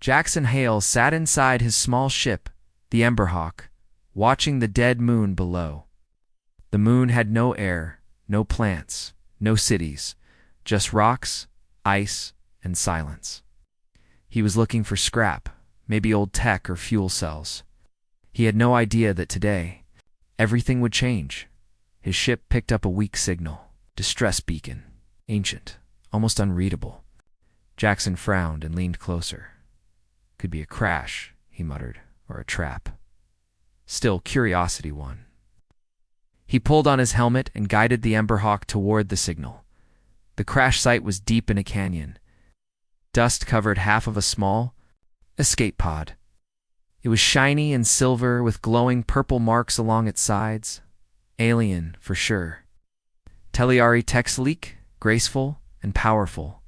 Jackson Hale sat inside his small ship, the Emberhawk, watching the dead moon below. The moon had no air, no plants, no cities, just rocks, ice, and silence. He was looking for scrap, maybe old tech or fuel cells. He had no idea that today, everything would change. His ship picked up a weak signal, distress beacon, ancient, almost unreadable. Jackson frowned and leaned closer. Could be a crash, he muttered, or a trap. Still, curiosity won. He pulled on his helmet and guided the Emberhawk toward the signal. The crash site was deep in a canyon. Dust covered half of a small escape pod. It was shiny and silver with glowing purple marks along its sides. Alien, for sure. Teliari text leak, graceful and powerful.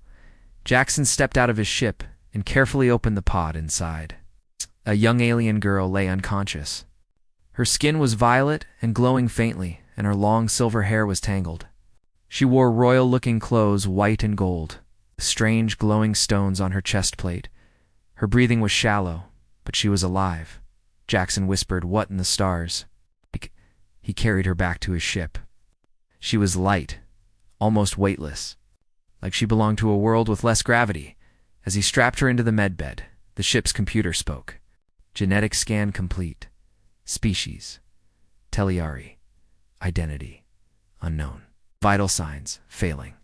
Jackson stepped out of his ship and carefully opened the pod inside. A young alien girl lay unconscious. Her skin was violet and glowing faintly, and her long silver hair was tangled. She wore royal-looking clothes, white and gold, strange glowing stones on her chest plate. Her breathing was shallow, but she was alive. Jackson whispered, "What in the stars?" He carried her back to his ship. She was light, almost weightless, like she belonged to a world with less gravity. As he strapped her into the medbed, the ship's computer spoke. Genetic scan complete. Species, Teliari. Identity, unknown. Vital signs, failing.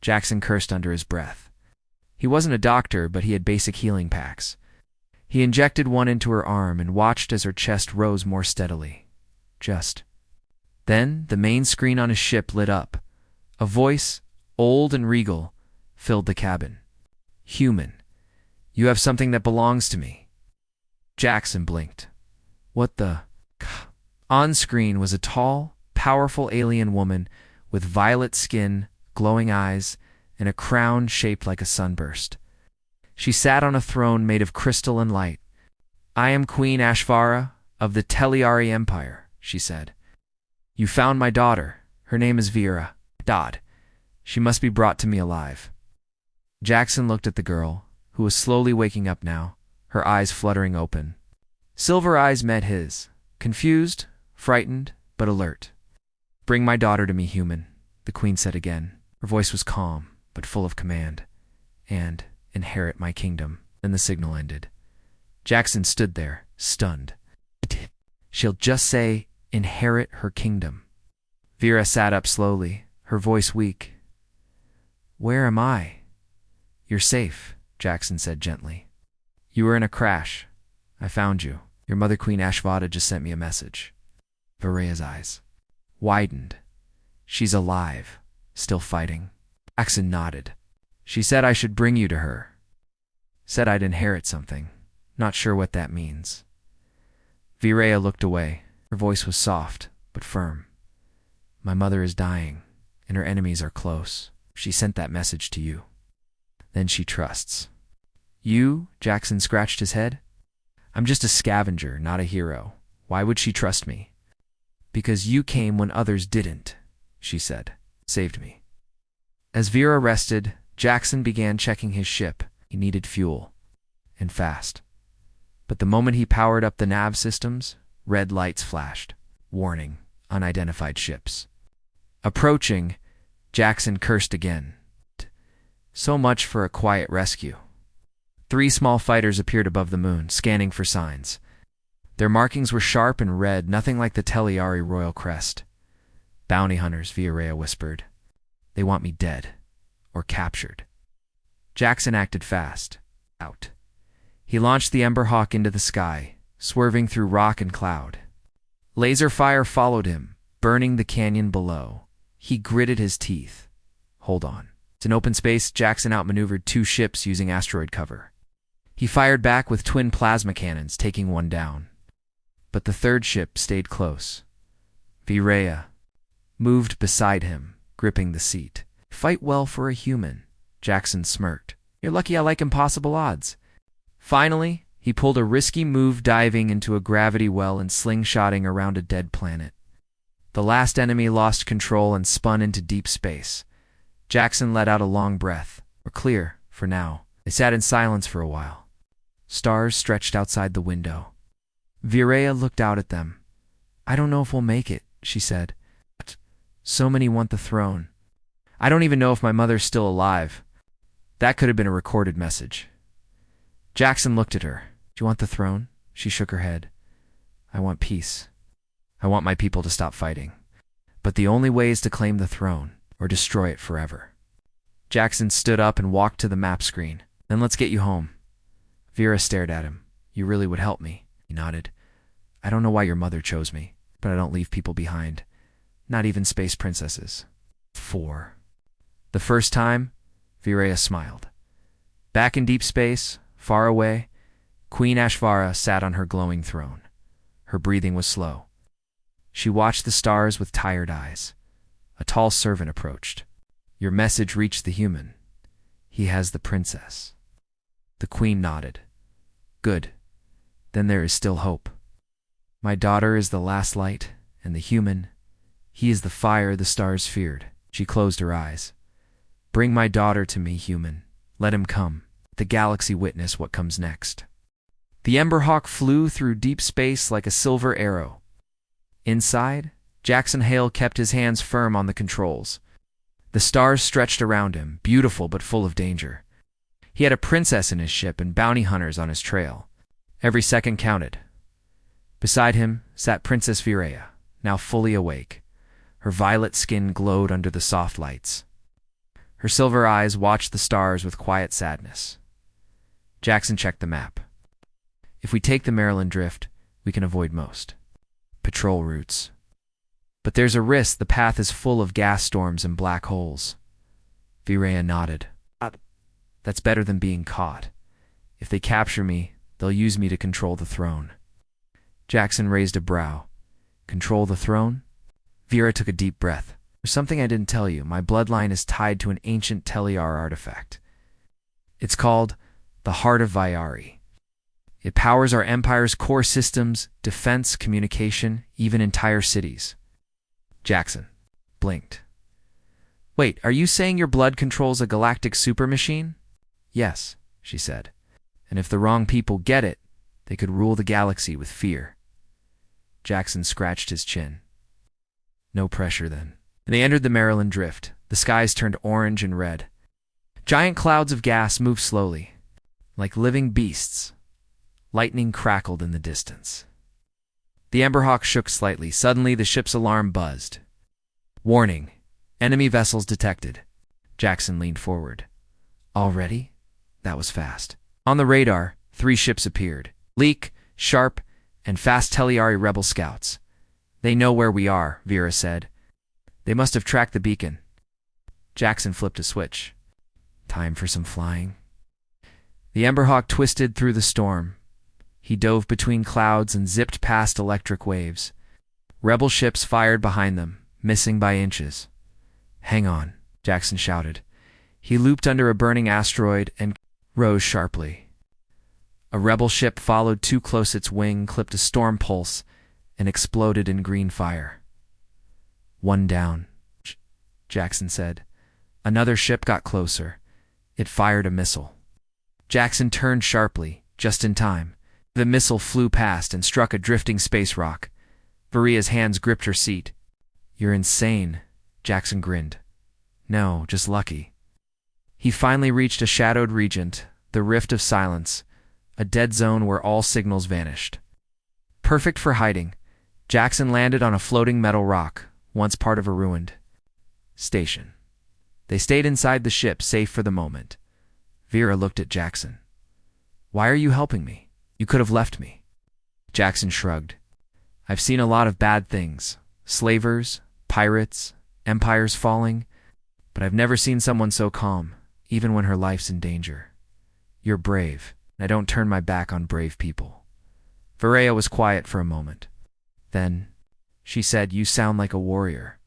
Jackson cursed under his breath. He wasn't a doctor, but he had basic healing packs. He injected one into her arm and watched as her chest rose more steadily. Then the main screen on his ship lit up. A voice, old and regal, filled the cabin. "Human, you have something that belongs to me." Jackson blinked. What the? On screen was a tall, powerful alien woman with violet skin, glowing eyes, and a crown shaped like a sunburst. She sat on a throne made of crystal and light. "I am Queen Ashvara of the Teliari Empire," she said. "You found my daughter. Her name is Vera. Dodd. She must be brought to me alive." Jackson looked at the girl, who was slowly waking up now, her eyes fluttering open. Silver eyes met his, confused, frightened, but alert. "Bring my daughter to me, human," the queen said again. Her voice was calm, but full of command. "And inherit my kingdom." Then the signal ended. Jackson stood there, stunned. She'll just say, "inherit her kingdom." Vera sat up slowly, her voice weak. "Where am I?" "You're safe," Jackson said gently. "You were in a crash. I found you. Your mother, Queen Ashvada, just sent me a message." Vera's eyes widened. "She's alive, still fighting." Jackson nodded. "She said I should bring you to her. Said I'd inherit something. Not sure what that means." Vera looked away. Her voice was soft, but firm. "My mother is dying, and her enemies are close. She sent that message to you. Then she trusts." "You?" Jackson scratched his head. "I'm just a scavenger, not a hero. Why would she trust me?" "Because you came when others didn't," she said. "Saved me." As Vera rested, Jackson began checking his ship. He needed fuel, and fast. But the moment he powered up the nav systems, red lights flashed. Warning, unidentified ships. Approaching, Jackson cursed again. So much for a quiet rescue. 3 small fighters appeared above the moon, scanning for signs. Their markings were sharp and red, nothing like the Teliari royal crest. "Bounty hunters," Vieira whispered. "They want me dead, or captured." Jackson acted fast. Out. He launched the Emberhawk into the sky, swerving through rock and cloud. Laser fire followed him, burning the canyon below. He gritted his teeth. Hold on. In open space, Jackson outmaneuvered 2 ships using asteroid cover. He fired back with twin plasma cannons, taking one down. But the 3rd ship stayed close. Vieira moved beside him, gripping the seat. "Fight well for a human," Jackson smirked. "You're lucky I like impossible odds." Finally, he pulled a risky move, diving into a gravity well and slingshotting around a dead planet. The last enemy lost control and spun into deep space. Jackson let out a long breath. "We're clear, for now." They sat in silence for a while. Stars stretched outside the window. Virea looked out at them. "I don't know if we'll make it," she said. "So many want the throne. I don't even know if my mother's still alive." That could have been a recorded message. Jackson looked at her. "Do you want the throne?" She shook her head. "I want peace. I want my people to stop fighting. But the only way is to claim the throne, or destroy it forever." Jackson stood up and walked to the map screen. "Then let's get you home." Vera stared at him. "You really would help me." He nodded. "I don't know why your mother chose me, but I don't leave people behind. Not even space princesses." 4. The first time, Virea smiled. Back in deep space, far away, Queen Ashvara sat on her glowing throne. Her breathing was slow. She watched the stars with tired eyes. A tall servant approached. "Your message reached the human. He has the princess." The queen nodded. "Good. Then there is still hope. My daughter is the last light, and the human, he is the fire the stars feared." She closed her eyes. "Bring my daughter to me, human. Let him come. The galaxy witness what comes next." The Emberhawk flew through deep space like a silver arrow. Inside, Jackson Hale kept his hands firm on the controls. The stars stretched around him, beautiful but full of danger. He had a princess in his ship and bounty hunters on his trail. Every second counted. Beside him sat Princess Virea, now fully awake. Her violet skin glowed under the soft lights. Her silver eyes watched the stars with quiet sadness. Jackson checked the map. If we take the Maryland Drift, we can avoid most patrol routes. But there's a risk. The path is full of gas storms and black holes. Virea nodded. That's better than being caught. If they capture me, they'll use me to control the throne. Jackson raised a brow. Control the throne? Vera took a deep breath. There's something I didn't tell you. My bloodline is tied to an ancient Teliar artifact. It's called the Heart of Vyari. It powers our empire's core systems, defense, communication, even entire cities. Jackson blinked. "Wait, are you saying your blood controls a galactic super machine?" "Yes," she said. "And if the wrong people get it, they could rule the galaxy with fear." Jackson scratched his chin. "No pressure, then." They entered the Maryland Drift. The skies turned orange and red. Giant clouds of gas moved slowly, like living beasts. Lightning crackled in the distance. The Emberhawk shook slightly. Suddenly, the ship's alarm buzzed. "Warning! Enemy vessels detected." Jackson leaned forward. "Already?" That was fast. On the radar, 3 ships appeared. Leak, Sharp, and fast Teliari rebel scouts. "They know where we are," Vera said. "They must have tracked the beacon." Jackson flipped a switch. Time for some flying. The Emberhawk twisted through the storm. He dove between clouds and zipped past electric waves. Rebel ships fired behind them, missing by inches. "Hang on," Jackson shouted. He looped under a burning asteroid and rose sharply. A rebel ship followed too close. Its wing clipped a storm pulse and exploded in green fire. "One down," Jackson said. Another ship got closer. It fired a missile. Jackson turned sharply, just in time. The missile flew past and struck a drifting space rock. Virea's hands gripped her seat. "You're insane," Jackson grinned. "No, just lucky." He finally reached a shadowed region, the Rift of Silence, a dead zone where all signals vanished. Perfect for hiding, Jackson landed on a floating metal rock, once part of a ruined station. They stayed inside the ship, safe for the moment. Vera looked at Jackson. "Why are you helping me? You could have left me." Jackson shrugged. "I've seen a lot of bad things. Slavers, pirates, empires falling. But I've never seen someone so calm, even when her life's in danger. You're brave, and I don't turn my back on brave people." Virea was quiet for a moment. Then, she said, "You sound like a warrior."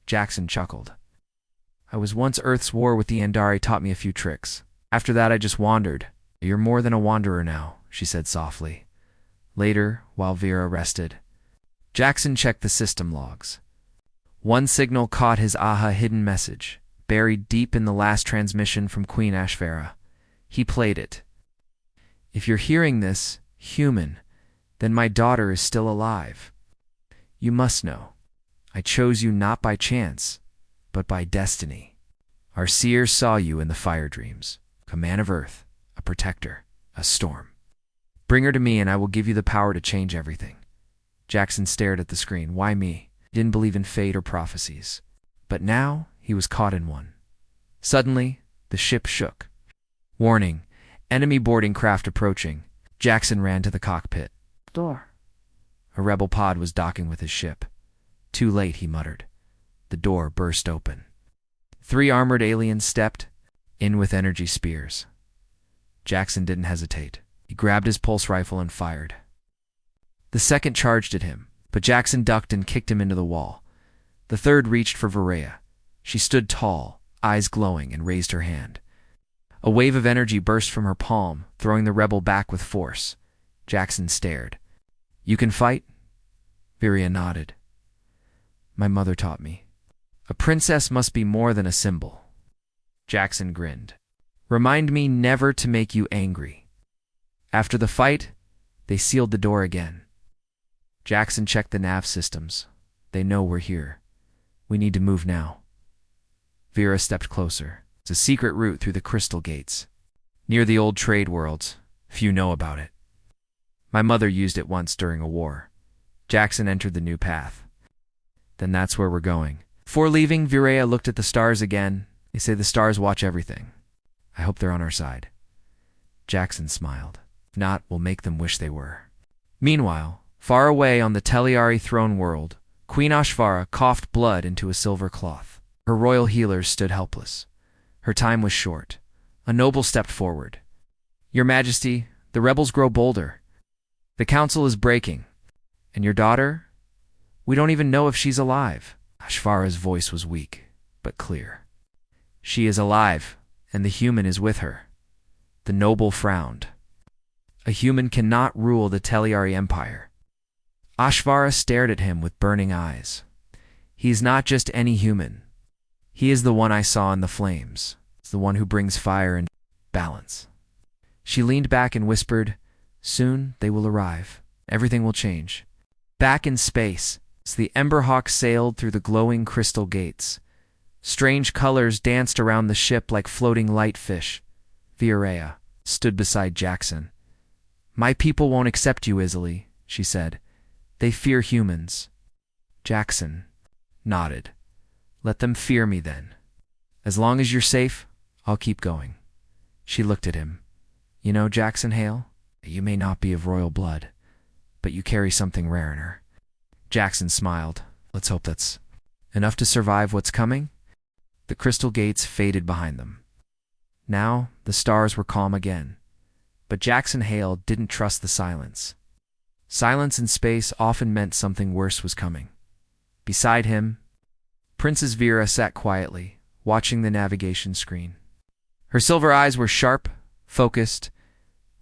Jackson chuckled. "I was once Earth's war with the Andari taught me a few tricks. After that I just wandered." "You're more than a wanderer now," she said softly. Later, while Vera rested, Jackson checked the system logs. One signal caught his hidden message, buried deep in the last transmission from Queen Ashvara. He played it. If you're hearing this, human, then my daughter is still alive. You must know, I chose you not by chance, but by destiny. Our seers saw you in the fire dreams, a man of earth, a protector, a storm. Bring her to me and I will give you the power to change everything. Jackson stared at the screen. Why me? He didn't believe in fate or prophecies. But now he was caught in one. Suddenly, the ship shook. Warning, enemy boarding craft approaching. Jackson ran to the cockpit. Door. A rebel pod was docking with his ship. Too late, he muttered. The door burst open. 3 armored aliens stepped in with energy spears. Jackson didn't hesitate. He grabbed his pulse rifle and fired. The second charged at him, but Jackson ducked and kicked him into the wall. The third reached for Viraya. She stood tall, eyes glowing, and raised her hand. A wave of energy burst from her palm, throwing the rebel back with force. Jackson stared. You can fight? Viraya nodded. My mother taught me. A princess must be more than a symbol. Jackson grinned. Remind me never to make you angry. After the fight, they sealed the door again. Jackson checked the nav systems. They know we're here. We need to move now. Vera stepped closer. It's a secret route through the crystal gates. Near the old trade worlds. Few know about it. My mother used it once during a war. Jackson entered the new path. Then that's where we're going. Before leaving, Viraya looked at the stars again. They say the stars watch everything. I hope they're on our side. Jackson smiled. If not, we'll make them wish they were. Meanwhile, far away on the Teliari throne world, Queen Ashvara coughed blood into a silver cloth. Her royal healers stood helpless. Her time was short. A noble stepped forward. Your Majesty, the rebels grow bolder. The council is breaking. And your daughter? We don't even know if she's alive. Ashvara's voice was weak, but clear. She is alive, and the human is with her. The noble frowned. A human cannot rule the Teliari Empire. Ashvara stared at him with burning eyes. He is not just any human. He is the one I saw in the flames. It's the one who brings fire and balance. She leaned back and whispered, Soon they will arrive. Everything will change. Back in space, as the Emberhawk sailed through the glowing crystal gates. Strange colors danced around the ship like floating light fish. Viraya stood beside Jackson. My people won't accept you easily, she said. They fear humans. Jackson nodded. Let them fear me then. As long as you're safe, I'll keep going. She looked at him. You know, Jackson Hale, you may not be of royal blood, but you carry something rare in her. Jackson smiled. Let's hope that's enough to survive what's coming. The crystal gates faded behind them. Now the stars were calm again. But Jackson Hale didn't trust the silence. Silence in space often meant something worse was coming. Beside him, Princess Vera sat quietly, watching the navigation screen. Her silver eyes were sharp, focused.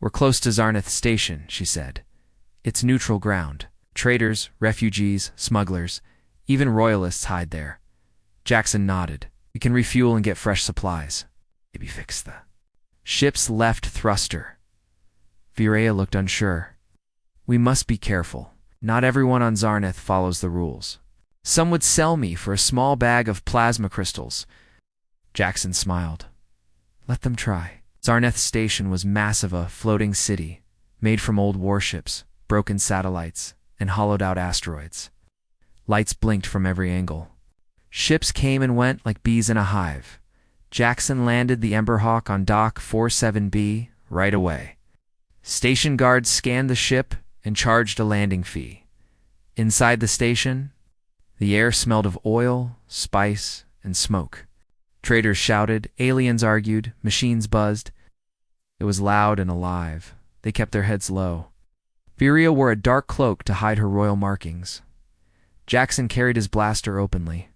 We're close to Zarneth Station, she said. It's neutral ground. Traders, refugees, smugglers, even royalists hide there. Jackson nodded. We can refuel and get fresh supplies. Maybe fix the ship's left thruster. Viraya looked unsure. We must be careful. Not everyone on Zarneth follows the rules. Some would sell me for a small bag of plasma crystals. Jackson smiled. Let them try. Zarneth Station was massive, a floating city, made from old warships, broken satellites, and hollowed-out asteroids. Lights blinked from every angle. Ships came and went like bees in a hive. Jackson landed the Emberhawk on Dock 47B right away. Station guards scanned the ship and charged a landing fee. Inside the station, the air smelled of oil, spice, and smoke. Traders shouted, aliens argued, machines buzzed. It was loud and alive. They kept their heads low. Viraya wore a dark cloak to hide her royal markings. Jackson carried his blaster openly.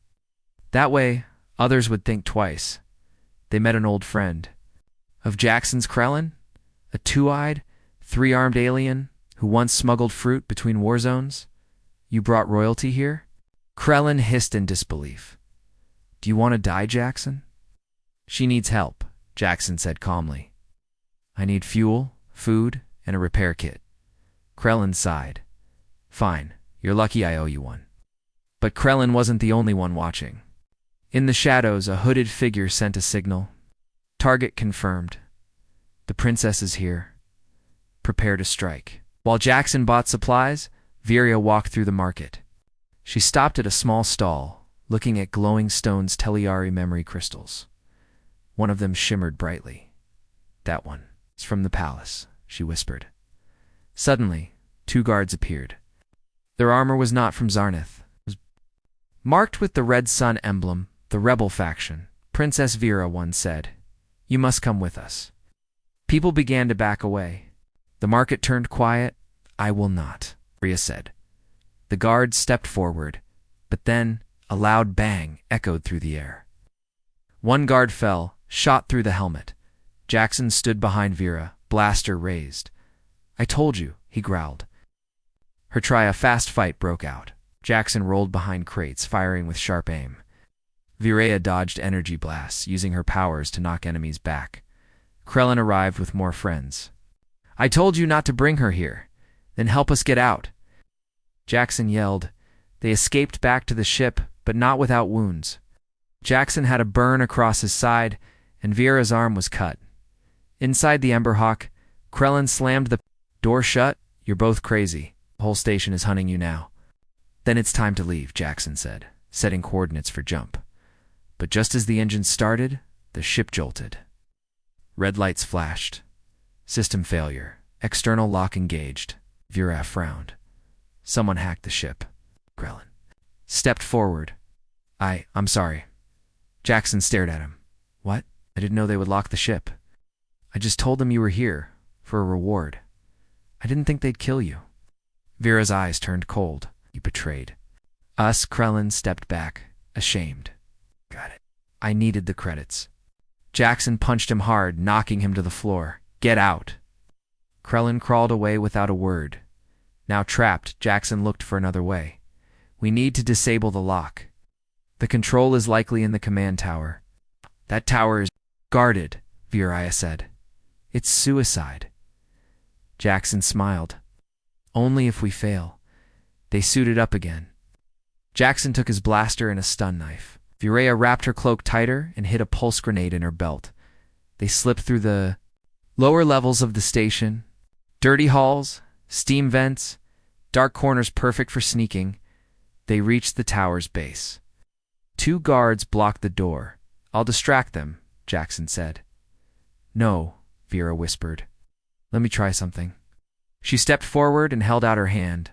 That way, others would think twice. They met an old friend. Of Jackson's Krellin? A two-eyed, three-armed alien who once smuggled fruit between war zones? You brought royalty here? Krellin hissed in disbelief. Do you want to die, Jackson? She needs help, Jackson said calmly. I need fuel, food, and a repair kit. Krellin sighed. Fine, you're lucky I owe you one. But Krellin wasn't the only one watching. In the shadows, a hooded figure sent a signal. Target confirmed. The princess is here. Prepare to strike. While Jackson bought supplies, Viria walked through the market. She stopped at a small stall, looking at glowing stones Teliari memory crystals. One of them shimmered brightly. That one. It's from the palace, she whispered. Suddenly, 2 guards appeared. Their armor was not from Zarnith. It was marked with the red sun emblem, the rebel faction. Princess Vera, one said. You must come with us. People began to back away. The market turned quiet. I will not, Vera said. The guards stepped forward, but then a loud bang echoed through the air. One guard fell, shot through the helmet. Jackson stood behind Vera, blaster raised. I told you, he growled. A fast fight broke out. Jackson rolled behind crates, firing with sharp aim. Virea dodged energy blasts, using her powers to knock enemies back. Krellin arrived with more friends. I told you not to bring her here. Then help us get out. Jackson yelled. They escaped back to the ship, but not without wounds. Jackson had a burn across his side, and Vera's arm was cut. Inside the Emberhawk, Krellin slammed the door shut. You're both crazy. The whole station is hunting you now. Then it's time to leave, Jackson said, setting coordinates for jump. But just as the engine started, the ship jolted. Red lights flashed. System failure. External lock engaged. Vera frowned. Someone hacked the ship. Krellin stepped forward. I'm sorry. Jackson stared at him. What? I didn't know they would lock the ship. I just told them you were here, for a reward. I didn't think they'd kill you. Vera's eyes turned cold. You betrayed us. Krellin stepped back, ashamed. Got it. I needed the credits. Jackson punched him hard, knocking him to the floor. Get out. Krellin crawled away without a word. Now trapped, Jackson looked for another way. We need to disable the lock. The control is likely in the command tower. That tower is guarded, Viria said. It's suicide. Jackson smiled. Only if we fail. They suited up again. Jackson took his blaster and a stun knife. Viria wrapped her cloak tighter and hid a pulse grenade in her belt. They slipped through the lower levels of the station. Dirty halls, steam vents, dark corners perfect for sneaking. They reached the tower's base. 2 guards blocked the door. I'll distract them, Jackson said. No, Vera whispered. Let me try something. She stepped forward and held out her hand.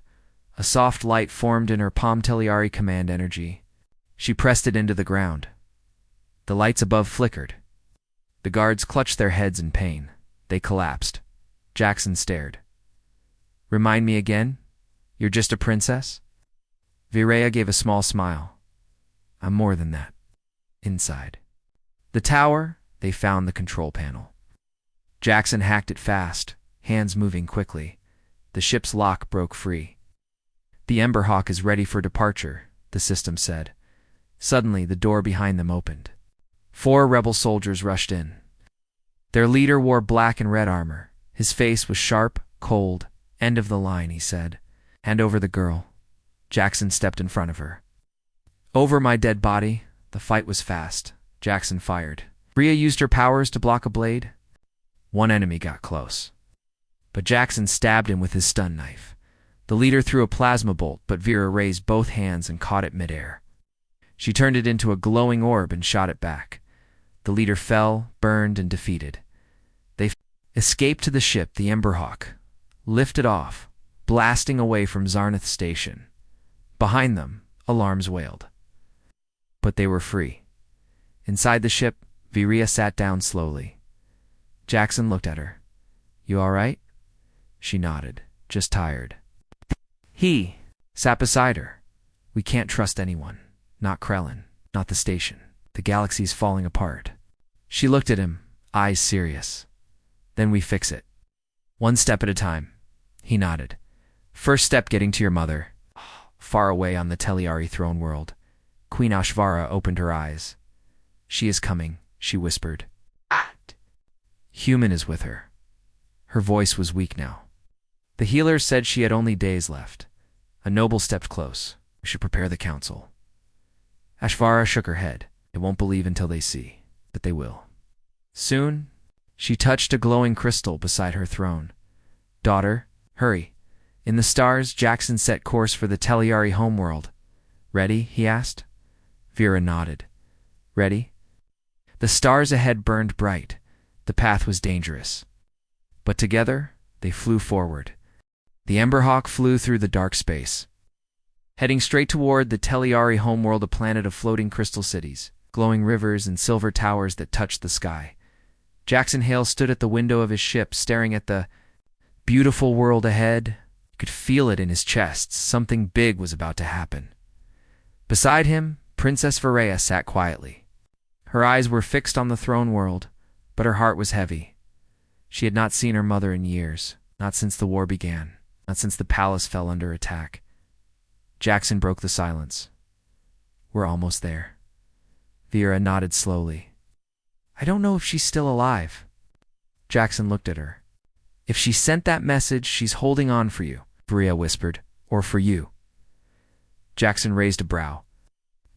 A soft light formed in her palm. Teliari command energy. She pressed it into the ground. The lights above flickered. The guards clutched their heads in pain. They collapsed. Jackson stared. Remind me again? You're just a princess? Virea gave a small smile. I'm more than that. Inside the tower, they found the control panel. Jackson hacked it fast, hands moving quickly. The ship's lock broke free. The Emberhawk is ready for departure, the system said. Suddenly, the door behind them opened. 4 rebel soldiers rushed in. Their leader wore black and red armor. His face was sharp, cold. End of the line, he said. Hand over the girl. Jackson stepped in front of her. Over my dead body. The fight was fast. Jackson fired. Bria used her powers to block a blade. 1 enemy got close. But Jackson stabbed him with his stun knife. The leader threw a plasma bolt, but Vera raised both hands and caught it midair. She turned it into a glowing orb and shot it back. The leader fell, burned, and defeated. They escaped to the ship, the Emberhawk, lifted off, blasting away from Zarnith Station. Behind them, alarms wailed. But they were free. Inside the ship, Viria sat down slowly. Jackson looked at her. You all right? She nodded, just tired. He sat beside her. We can't trust anyone. Not Krellin, not the station. The galaxy's falling apart. She looked at him, eyes serious. Then we fix it. 1 step at a time. He nodded. First step, getting to your mother. Far away on the Teliari throne world. Queen Ashvara opened her eyes. She is coming, she whispered. Human is with her. Her voice was weak now. The healer said she had only days left. A noble stepped close. We should prepare the council. HFY shook her head. They won't believe until they see, but they will. Soon, she touched a glowing crystal beside her throne. Daughter, hurry. In the stars, Jackson set course for the Teliari homeworld. Ready? He asked. Vera nodded. Ready? The stars ahead burned bright. The path was dangerous. But together, they flew forward. The Emberhawk flew through the dark space, heading straight toward the Teliari homeworld, a planet of floating crystal cities, glowing rivers, and silver towers that touched the sky. Jackson Hale stood at the window of his ship, staring at the beautiful world ahead. He could feel it in his chest. Something big was about to happen. Beside him, Princess Varaya sat quietly. Her eyes were fixed on the throne world, but her heart was heavy. She had not seen her mother in years, not since the war began, not since the palace fell under attack. Jackson broke the silence. We're almost there. Vera nodded slowly. I don't know if she's still alive. Jackson looked at her. If she sent that message, she's holding on for you, Vera whispered, or for you. Jackson raised a brow.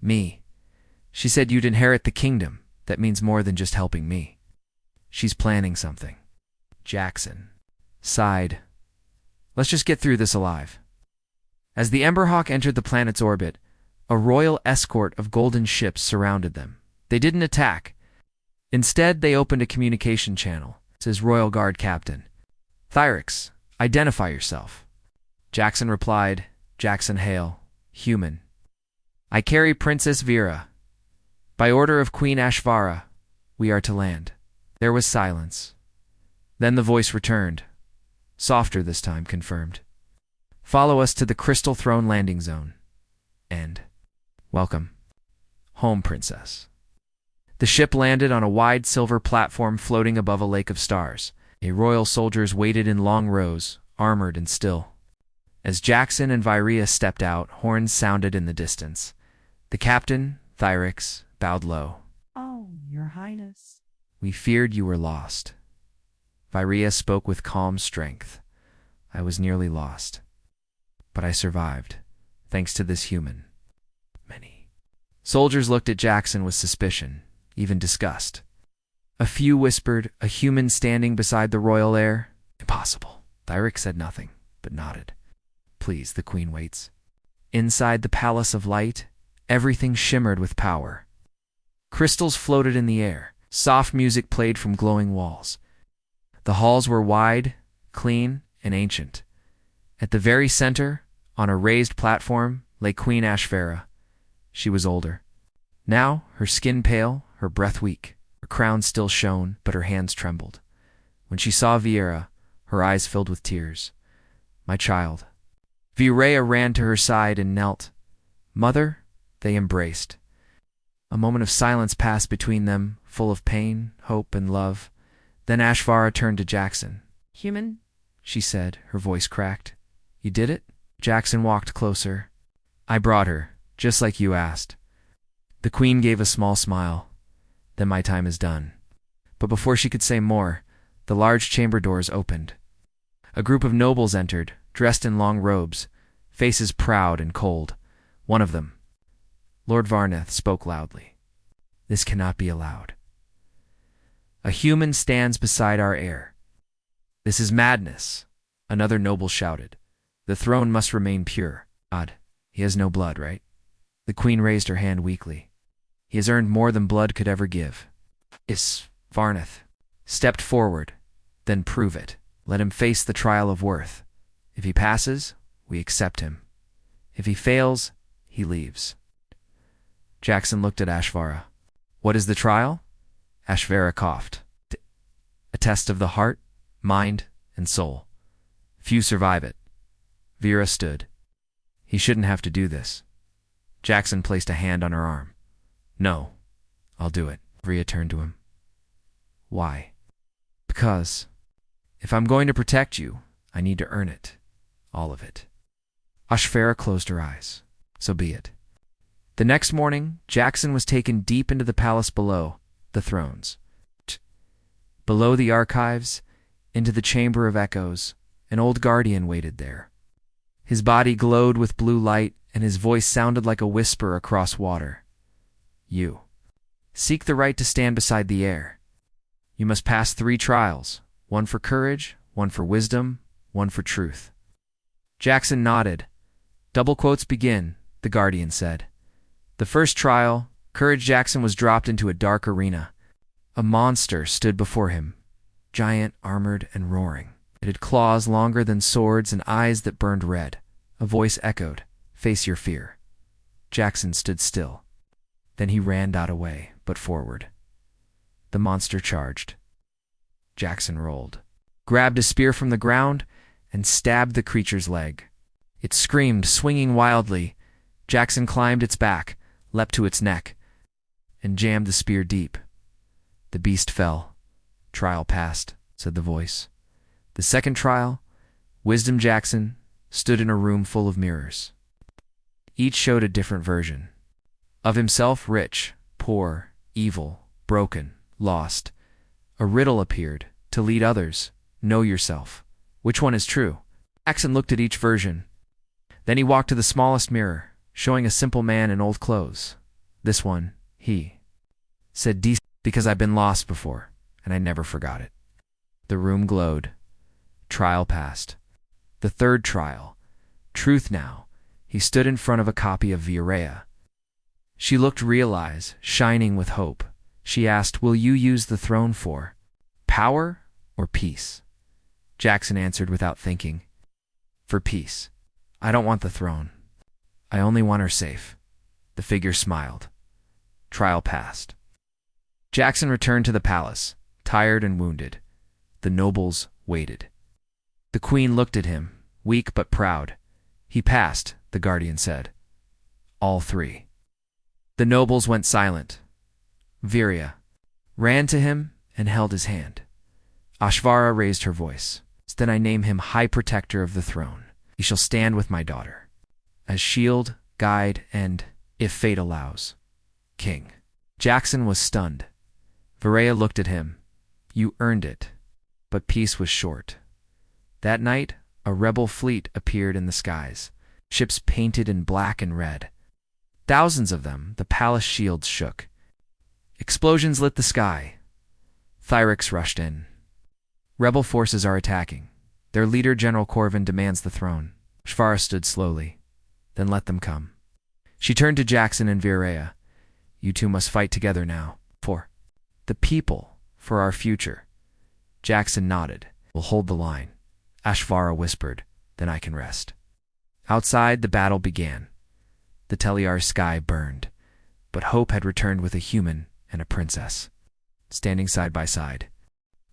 Me. She said you'd inherit the kingdom. That means more than just helping me. She's planning something. Jackson sighed. Let's just get through this alive. As the Emberhawk entered the planet's orbit, a royal escort of golden ships surrounded them. They didn't attack. Instead, they opened a communication channel. Says Royal Guard Captain. Thyrix, identify yourself. Jackson replied, Jackson Hale, human. I carry Princess Vera. By order of Queen HFY, we are to land. There was silence. Then the voice returned. Softer this time, confirmed. Follow us to the Crystal Throne landing zone. And welcome. Home, Princess. The ship landed on a wide silver platform floating above a lake of stars. Royal soldiers waited in long rows, armored and still. As Jackson and Varaya stepped out, horns sounded in the distance. The captain, Thyrix, bowed low. Oh, Your Highness. We feared you were lost. Varaya spoke with calm strength. I was nearly lost. But I survived, thanks to this human. Many. Soldiers looked at Jackson with suspicion, even disgust. A few whispered, a human standing beside the royal heir? Impossible. Thyrix said nothing, but nodded. Please, the queen waits. Inside the Palace of Light, everything shimmered with power. Crystals floated in the air. Soft music played from glowing walls. The halls were wide, clean, and ancient. At the very center, on a raised platform, lay Queen HFY. She was older. Now, her skin pale, her breath weak. Her crown still shone, but her hands trembled. When she saw Vera, her eyes filled with tears. My child. Varaya ran to her side and knelt. Mother, they embraced. A moment of silence passed between them, full of pain, hope, and love. Then HFY turned to Jackson. Human? She said, her voice cracked. You did it? Jackson walked closer. I brought her, just like you asked. The queen gave a small smile. Then my time is done. But before she could say more, the large chamber doors opened. A group of nobles entered, dressed in long robes, faces proud and cold. One of them, Lord Varneth, spoke loudly. This cannot be allowed. A human stands beside our heir. This is madness, another noble shouted. The throne must remain pure. Odd, he has no blood, right? The queen raised her hand weakly. He has earned more than blood could ever give. Varneth stepped forward, then prove it. Let him face the trial of worth. If he passes, we accept him. If he fails, he leaves. Jackson looked at HFY. What is the trial? HFY coughed. A test of the heart, mind, and soul. Few survive it. Vera stood. He shouldn't have to do this. Jackson placed a hand on her arm. No, I'll do it. Vera turned to him. Why? Because if I'm going to protect you, I need to earn it. All of it. HFY closed her eyes. So be it. The next morning, Jackson was taken deep into the palace below the thrones. Below the archives, into the chamber of echoes. An old guardian waited there. His body glowed with blue light, and his voice sounded like a whisper across water. You seek the right to stand beside the air. You must pass 3 trials, one for courage, one for wisdom, one for truth. Jackson nodded. Double quotes begin, the guardian said. The first trial, courage. Jackson was dropped into a dark arena. A monster stood before him, giant, armored, and roaring. It had claws longer than swords and eyes that burned red. A voice echoed, "Face your fear." Jackson stood still. Then he ran not away, but forward. The monster charged. Jackson rolled, grabbed a spear from the ground, and stabbed the creature's leg. It screamed, swinging wildly. Jackson climbed its back, leapt to its neck, and jammed the spear deep. The beast fell. Trial passed, said the voice. The second trial, Wisdom. Jackson stood in a room full of mirrors. Each showed a different version of himself: rich, poor, evil, broken, lost. A riddle appeared to lead others. Know yourself. Which one is true? Jackson looked at each version. Then he walked to the smallest mirror, showing a simple man in old clothes. This one, he said, because I've been lost before, and I never forgot it. The room glowed. Trial passed. The third trial, truth. Now he stood in front of a copy of Viewership. She looked real-eyes, shining with hope. She asked, "Will you use the throne for power or peace?" Jackson answered without thinking, "For peace. I don't want the throne. I only want her safe." The figure smiled. Trial passed. Jackson returned to the palace, tired and wounded. The nobles waited. The queen looked at him, weak but proud. He passed, the guardian said. All 3. The nobles went silent. Viria ran to him and held his hand. Ashvara raised her voice. "Then I name him High Protector of the Throne. He shall stand with my daughter as shield, guide, and, if fate allows, king." Jackson was stunned. Viria looked at him. "You earned it." But peace was short. That night, a rebel fleet appeared in the skies, ships painted in black and red. Thousands of them. The palace shields shook. Explosions lit the sky. Thyrex rushed in. "Rebel forces are attacking. Their leader, General Corvin, demands the throne." Shvara stood slowly. "Then let them come." She turned to Jackson and Viria. "You two must fight together now. For the people, for our future." Jackson nodded. "We'll hold the line." Ashvara whispered, "Then I can rest." Outside, the battle began. The Teliar sky burned, but hope had returned with a human and a princess, standing side by side.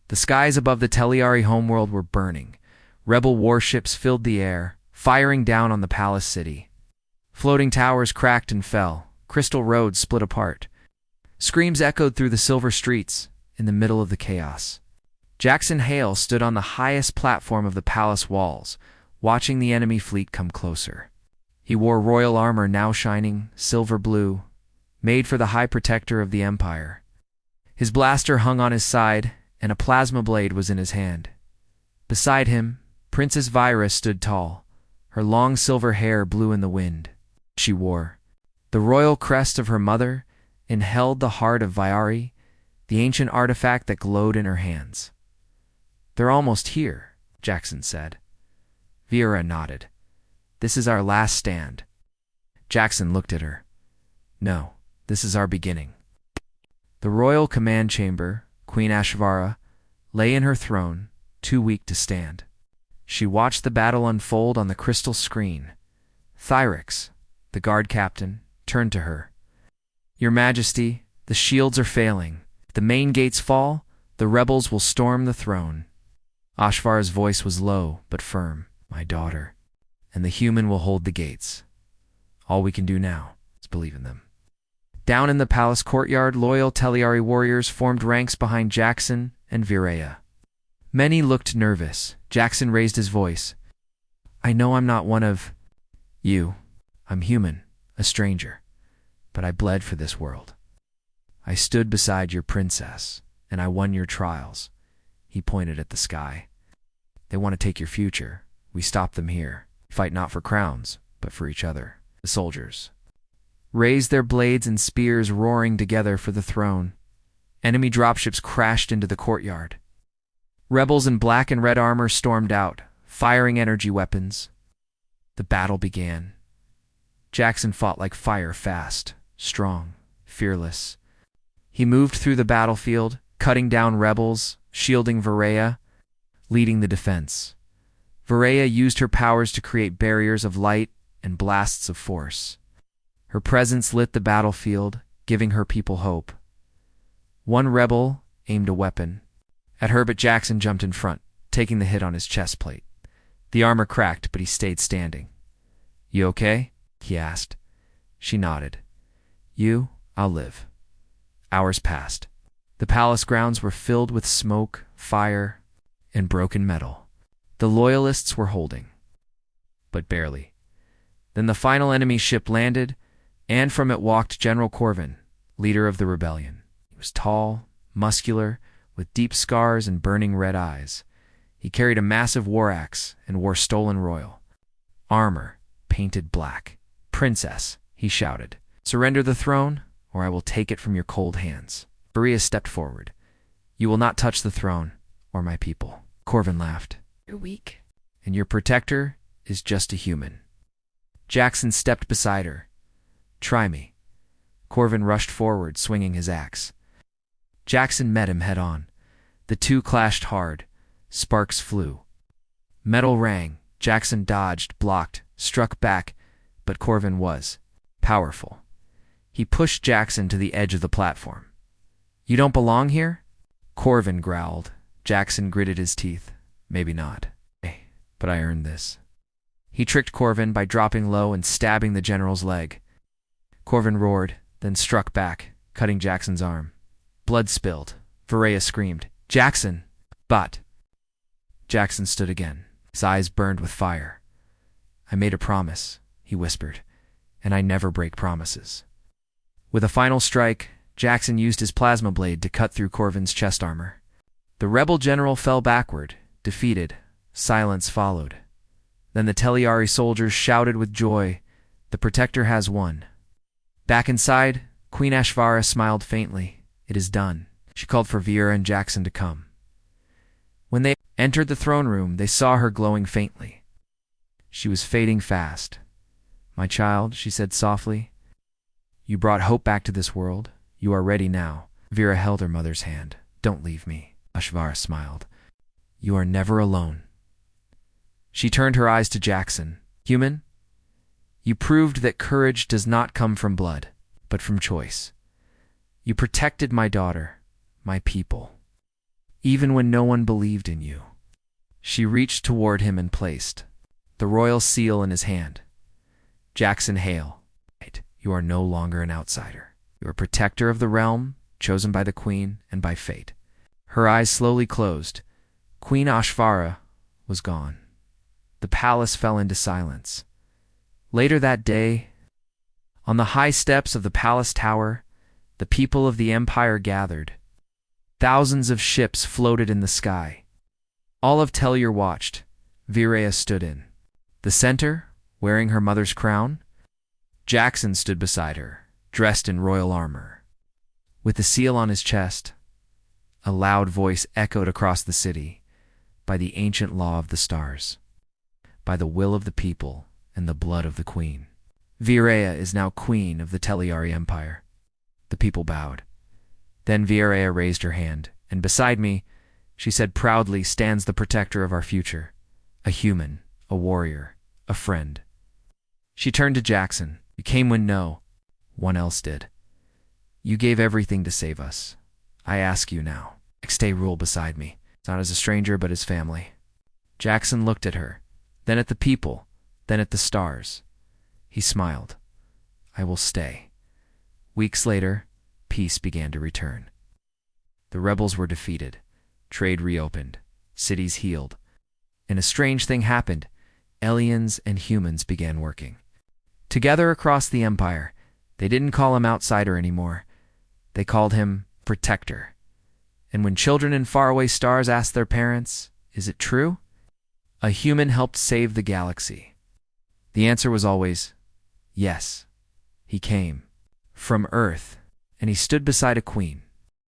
The skies above the Teliari homeworld were burning. Rebel warships filled the air, firing down on the palace city. Floating towers cracked and fell. Crystal roads split apart. Screams echoed through the silver streets in the middle of the chaos. Jackson Hale stood on the highest platform of the palace walls, watching the enemy fleet come closer. He wore royal armor now shining silver blue, made for the High Protector of the Empire. His blaster hung on his side, and a plasma blade was in his hand. Beside him, Princess Vyra stood tall. Her long silver hair blew in the wind. She wore the royal crest of her mother and held the heart of Vyari, the ancient artifact that glowed in her hands. "They're almost here," Jackson said. Viera nodded. "This is our last stand." Jackson looked at her. "No, this is our beginning." The royal command chamber, Queen Ashvara, lay in her throne, too weak to stand. She watched the battle unfold on the crystal screen. Thyrex, the guard captain, turned to her. "Your Majesty, the shields are failing. If the main gates fall, the rebels will storm the throne." Ashvara's voice was low but firm. "My daughter, and the human will hold the gates. All we can do now is believe in them." Down in the palace courtyard, loyal Teliari warriors formed ranks behind Jackson and Virea. Many looked nervous. Jackson raised his voice. "I know I'm not one of you. I'm human, a stranger. But I bled for this world. I stood beside your princess, and I won your trials." He pointed at the sky. They want to take your future. We stop them here. Fight not for crowns, but for each other. The soldiers raised their blades and spears, roaring together for the throne. Enemy dropships crashed into the courtyard. Rebels in black and red armor stormed out, firing energy weapons. The battle began. Jackson fought like fire, fast, strong, fearless. He moved through the battlefield, cutting down rebels, shielding Viraya, leading the defense. Viraya used her powers to create barriers of light and blasts of force. Her presence lit the battlefield, giving her people hope. One rebel aimed a weapon at her, but Jackson jumped in front, taking the hit on his chest plate. The armor cracked, but he stayed standing. "You okay?" he asked. She nodded. I'll live." Hours passed. The palace grounds were filled with smoke, fire, and broken metal. The loyalists were holding, but barely. Then the final enemy ship landed, and from it walked General Corvin, leader of the rebellion. He was tall, muscular, with deep scars and burning red eyes. He carried a massive war axe and wore stolen royal armor, painted black. "Princess," he shouted, "surrender the throne, or I will take it from your cold hands." Viraya stepped forward. "You will not touch the throne, or my people." Corvin laughed. You're weak. "And your protector is just a human." Jackson stepped beside her. "Try me." Corvin rushed forward, swinging his axe. Jackson met him head-on. The two clashed hard. Sparks flew. Metal rang. Jackson dodged, blocked, struck back, but Corvin was powerful. He pushed Jackson to the edge of the platform. "You don't belong here?" Corvin growled. Jackson gritted his teeth. "Maybe not. But I earned this." He tricked Corvin by dropping low and stabbing the general's leg. Corvin roared, then struck back, cutting Jackson's arm. Blood spilled. Viraya screamed, "Jackson!" But Jackson stood again. His eyes burned with fire. "I made a promise," he whispered, "and I never break promises." With a final strike, Jackson used his plasma blade to cut through Corvin's chest armor. The rebel general fell backward, defeated. Silence followed. Then the Teliari soldiers shouted with joy, "The Protector has won." Back inside, Queen Ashvara smiled faintly. "It is done." She called for Vera and Jackson to come. When they entered the throne room, they saw her glowing faintly. She was fading fast. "My child," she said softly, "you brought hope back to this world. You are ready now." Vera held her mother's hand. "Don't leave me." Ashvara smiled. "You are never alone." She turned her eyes to Jackson. "Human, you proved that courage does not come from blood, but from choice. You protected my daughter, my people, even when no one believed in you." She reached toward him and placed the royal seal in his hand. "Jackson Hale, you are no longer an outsider. You are protector of the realm, chosen by the queen and by fate." Her eyes slowly closed. Queen Ashvara was gone. The palace fell into silence. Later that day, on the high steps of the palace tower, the people of the empire gathered. Thousands of ships floated in the sky. All of Teliar watched. Viraya stood in the center, wearing her mother's crown. Jackson stood beside her, dressed in royal armor. With the seal on his chest, a loud voice echoed across the city. "By the ancient law of the stars, by the will of the people and the blood of the queen, Viraya is now queen of the Teliari Empire." The people bowed. Then Viraya raised her hand, and beside me, she said proudly, stands the protector of our future. A human, a warrior, a friend. She turned to Jackson. "You came when no one else did. You gave everything to save us. I ask you now, stay rule beside me, not as a stranger but as family." Jackson looked at her, then at the people, then at the stars. He smiled. "I will stay." Weeks later, peace began to return. The rebels were defeated. Trade reopened. Cities healed. And a strange thing happened. Aliens and humans began working together across the empire. They didn't call him outsider anymore. They called him Protector. And when children in faraway stars asked their parents, "Is it true?" A human helped save the galaxy. The answer was always, yes. He came from Earth, and he stood beside a queen.